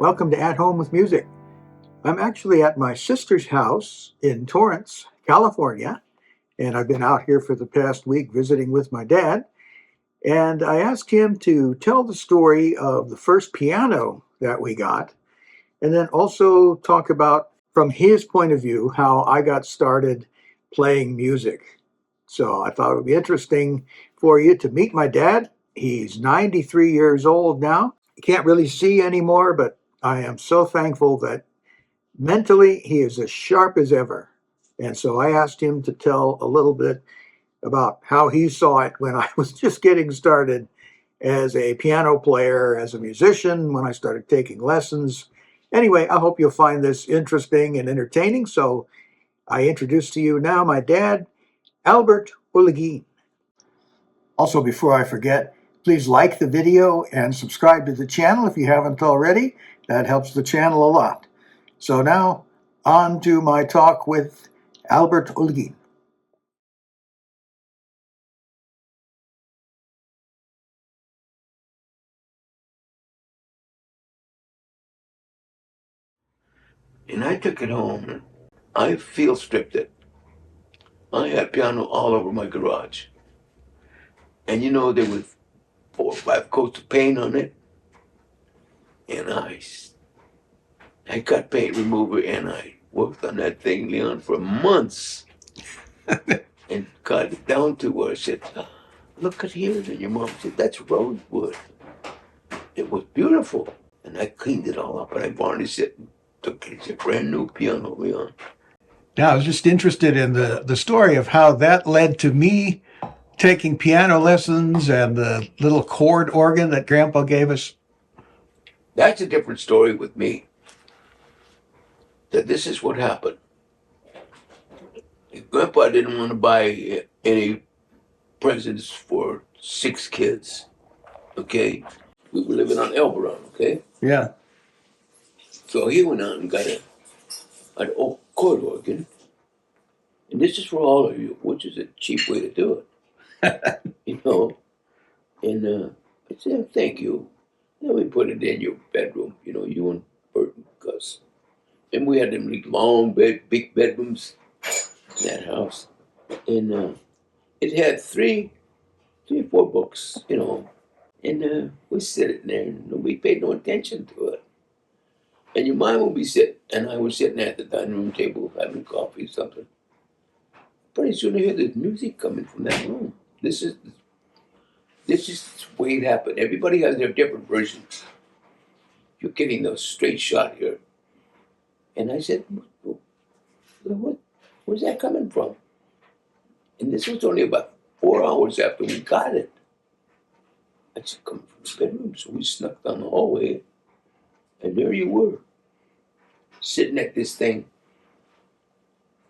Welcome to At Home with Music. I'm actually at my sister's house in Torrance, California, and I've been out here for the past week visiting with my dad. And I asked him to tell the story of the first piano that we got, and then also talk about, from his point of view, how I got started playing music. So I thought it would be interesting for you to meet my dad. He's 93 years old now. He can't really see anymore, but I am so thankful that mentally he is as sharp as ever. And so I asked him to tell a little bit about how he saw it when I was just getting started as a piano player, as a musician, when I started taking lessons. Anyway, I hope you'll find this interesting and entertaining. So I introduce to you now my dad, Albert Olguin. Also, before I forget, please like the video and subscribe to the channel if you haven't already. That helps the channel a lot. So now, on to my talk with Albert Olguin. And I took it home. I field stripped it. I had piano all over my garage. And there was 4 or 5 coats of paint on it. And I got paint remover and I worked on that thing, Leon, for months. And got it down to where I said, look at here. And your mom said, that's rosewood. It was beautiful. And I cleaned it all up and I varnished it and took it as a brand new piano, Leon. Now, I was just interested in the story of how that led to me taking piano lessons and the little chord organ that Grandpa gave us. That's a different story with me. That this is what happened. Grandpa didn't want to buy any presents for 6 kids. Okay? We were living on Elberon, okay? Yeah. So he went out and got an old chord organ. And this is for all of you, which is a cheap way to do it. And I said, thank you. Then we put it in your bedroom, you and Bert and Gus. And we had them long big bedrooms in that house. And it had 4 books, and we sit in there and we paid no attention to it. And your mom would be sitting, and I was sitting at the dining room table having coffee or something. Pretty soon I hear this music coming from that room. This is the way it happened. Everybody has their different versions. You're getting the straight shot here. And I said, where's that coming from? And this was only about 4 hours after we got it. I said, come from the bedroom. So we snuck down the hallway, and there you were, sitting at this thing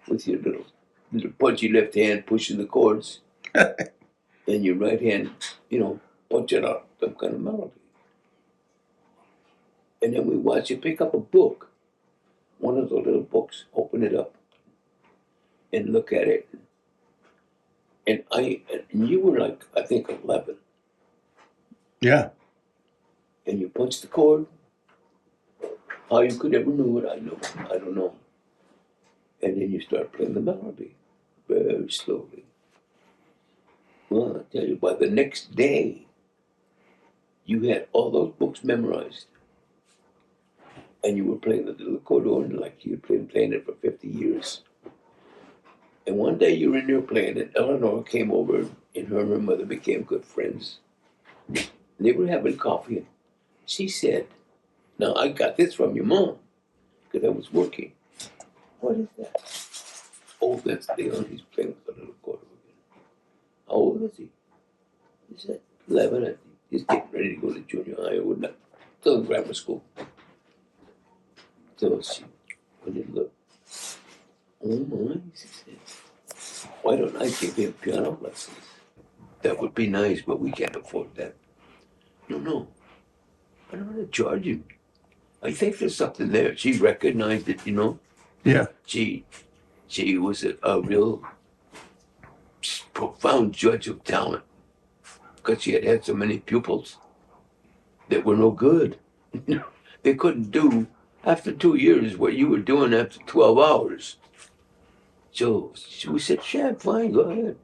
with your little punchy left hand pushing the chords, and your right hand, punching out some kind of melody. And then we watched you pick up a book, one of the little books, open it up, and look at it. And you were like, I think 11. Yeah. And you punched the chord. How you could ever know it, I don't know. And then you start playing the melody very slowly. Well, I tell you, by the next day, you had all those books memorized. And you were playing the little accordion like you'd been playing it for 50 years. And one day you were in there playing it. Eleanor came over, and her and her mother became good friends. And they were having coffee. She said, now I got this from your mom, because I was working. What is that? Oh, that's Leon. He's playing with the little accordion. How old is he? He said 11. I think. He's getting ready to go to junior high or not. Still in grammar school. So she went and looked. Oh my, she said, why don't I give him piano lessons? That would be nice, but we can't afford that. No. I don't want to charge him. I think there's something there. She recognized it, Yeah. She was a real profound judge of talent because she had so many pupils that were no good. they couldn't do after 2 years what you were doing after 12 hours. So we said, "Sure, fine, go ahead."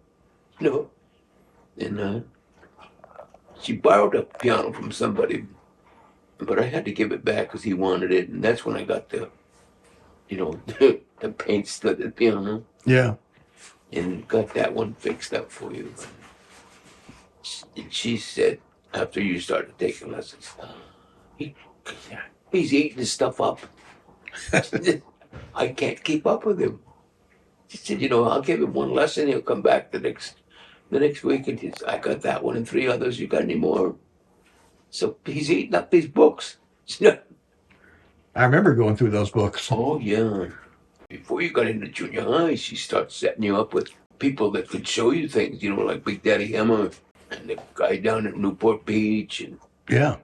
No, and she borrowed a piano from somebody, but I had to give it back because he wanted it, and that's when I got the paint studded piano, Yeah. and got that one fixed up for you. And she said, after you started taking lessons, he, he's eating his stuff up. I can't keep up with him. She said, I'll give him one lesson. He'll come back the next week, and I got that one and three others. You got any more? So he's eating up these books. I remember going through those books. Oh yeah. Before you got into junior high, she starts setting you up with people that could show you things. Like Big Daddy Hammer and the guy down at Newport Beach and Yeah.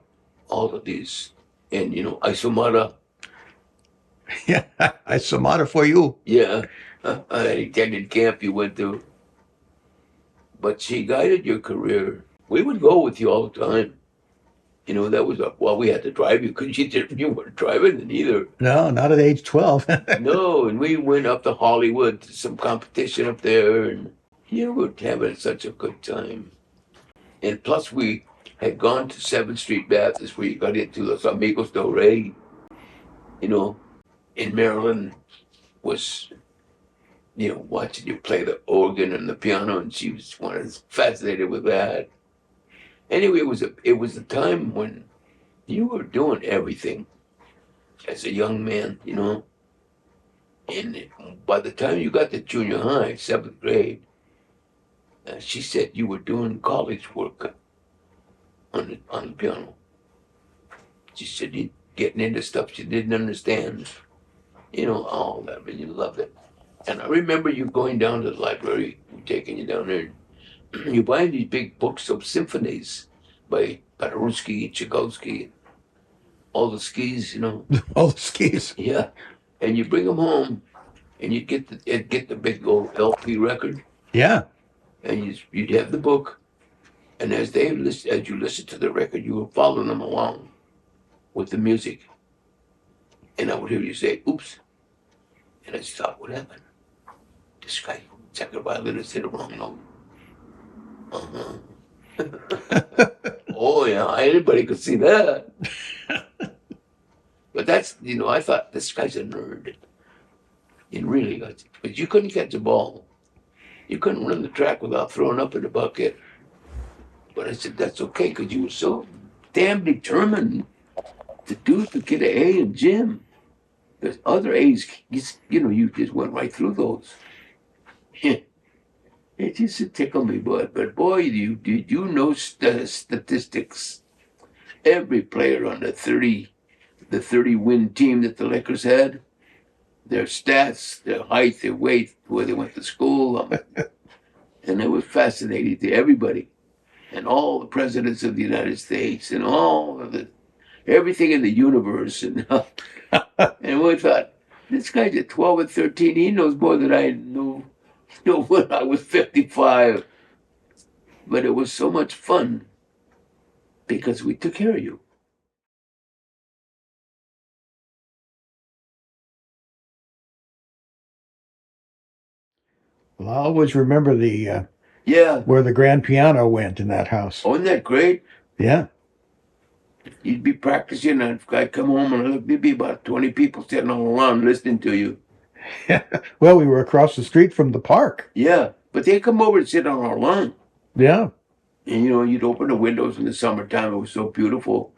all of these, and Isomata. Yeah. I Sonata for you. Yeah, I attended camp you went to, but she guided your career. We would go with you all the time. That was we had to drive you because you weren't driving then either. No, not at age 12. No, and we went up to Hollywood to some competition up there, and you were having such a good time. And plus, we had gone to 7th Street Baptist where you got into Los Amigos del Rey, in Maryland, was, watching you play the organ and the piano, and she was fascinated with that. Anyway, it was a time when you were doing everything as a young man, And by the time you got to junior high, 7th grade, she said you were doing college work on the piano. She said you getting into stuff she didn't understand, all that, but you loved it. And I remember you going down to the library, taking you down there, and you buying these big books of symphonies by Paderewski, Tchaikovsky, all the skis, All the skis. Yeah, and you bring them home, and you'd get the big old LP record, Yeah. and you'd have the book, and as you listened to the record, you were following them along with the music, and I would hear you say, "Oops," and I thought, "What happened? This guy, second violinist, hit a wrong note." Oh yeah, anybody could see that. But that's, I thought this guy's a nerd. It really got, but you couldn't catch a ball. You couldn't run the track without throwing up in the bucket. But I said, that's okay, because you were so damn determined to get an A in gym. There's other A's, you just went right through those. It used to tickle me, but boy, did you know statistics. Every player on the 30 win team that the Lakers had, their stats, their height, their weight, where they went to school, and it was fascinating to everybody, and all the presidents of the United States, and all of everything in the universe, and and we thought, this guy's at 12 and 13, he knows more than I knew when I was 55. But it was so much fun because we took care of you. Well, I always remember Yeah. where the grand piano went in that house. Oh, isn't that great? Yeah. You'd be practicing, and I'd come home, and there'd be about 20 people sitting all around listening to you. Well, we were across the street from the park. Yeah, but they'd come over and sit on our lawn. Yeah. And, you'd open the windows in the summertime. It was so beautiful.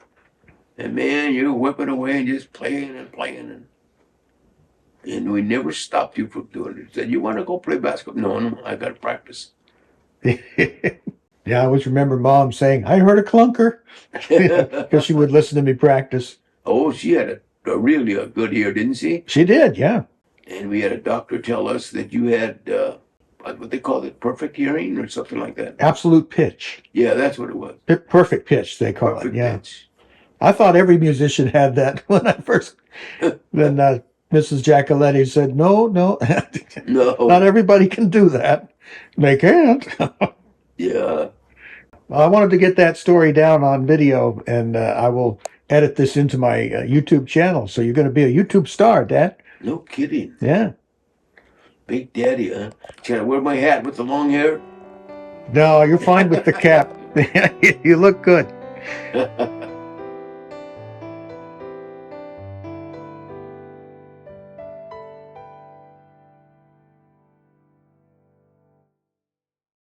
And, man, you're whipping away and just playing and playing. And we never stopped you from doing it. Said, you want to go play basketball? No, I got to practice. Yeah, I always remember Mom saying, I heard a clunker, because she would listen to me practice. Oh, she had really a good ear, didn't she? She did, yeah. And we had a doctor tell us that you had, what they call it, perfect hearing or something like that. Absolute pitch. Yeah, that's what it was. Perfect pitch, they call Perfect it, yeah. pitch. I thought every musician had that when I first, then Mrs. Giacoletti said, no, No. not everybody can do that. They can't. Yeah. Well, I wanted to get that story down on video, and I will edit this into my YouTube channel. So you're going to be a YouTube star, Dad. No kidding. Yeah. Big Daddy, huh? Should I wear my hat with the long hair? No, you're fine with the cap. You look good.